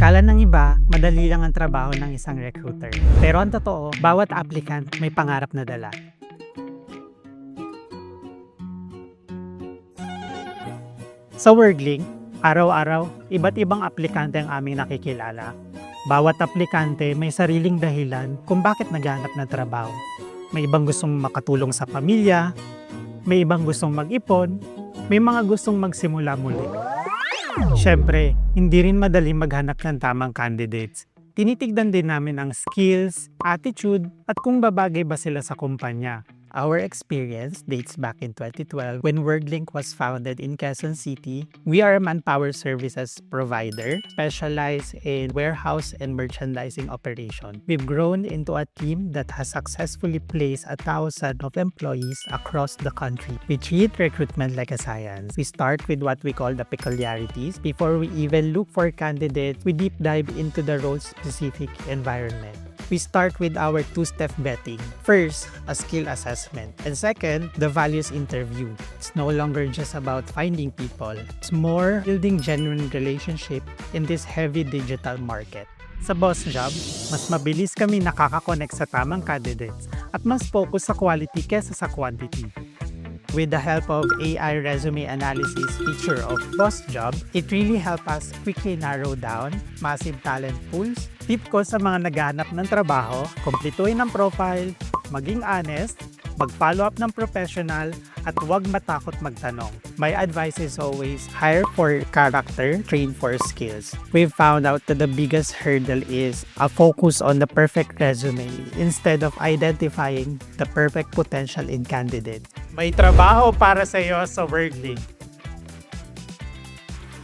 Akala ng iba, madali lang ang trabaho ng isang recruiter. Pero ang totoo, bawat applicant may pangarap na dala. Sa Worglink, araw-araw, iba't ibang aplikante ang aming nakikilala. Bawat aplikante may sariling dahilan kung bakit naghahanap ng trabaho. May ibang gustong makatulong sa pamilya, may ibang gustong mag-ipon, may mga gustong magsimula muli. Siyempre, hindi rin madali maghanap ng tamang candidates. Tinitignan din namin ang skills, attitude, at kung babagay ba sila sa kumpanya. Our experience dates back in 2012 when Worglink was founded in Quezon City. We are a manpower services provider specialized in warehouse and merchandising operation. We've grown into a team that has successfully placed 1,000 of employees across the country. We treat recruitment like a science. We start with what we call the peculiarities. Before we even look for candidates, we deep dive into the role-specific environment. We start with our two-step vetting. First, a skill assessment. And second, the values interview. It's no longer just about finding people. It's more building genuine relationship in this heavy digital market. Sa Boss Job, mas mabilis kami nakaka-connect sa tamang candidates at mas focus sa quality kesa sa quantity. With the help of AI resume analysis feature of Boss Job, it really helped us quickly narrow down massive talent pools. Tip ko sa mga naghahanap ng trabaho, kumpletuhin ang profile, maging honest, mag-follow up ng professional, at huwag matakot magtanong. My advice is always hire for character, train for skills. We've found out that the biggest hurdle is a focus on the perfect resume instead of identifying the perfect potential in candidates. May trabaho para sa iyo sa Worglink.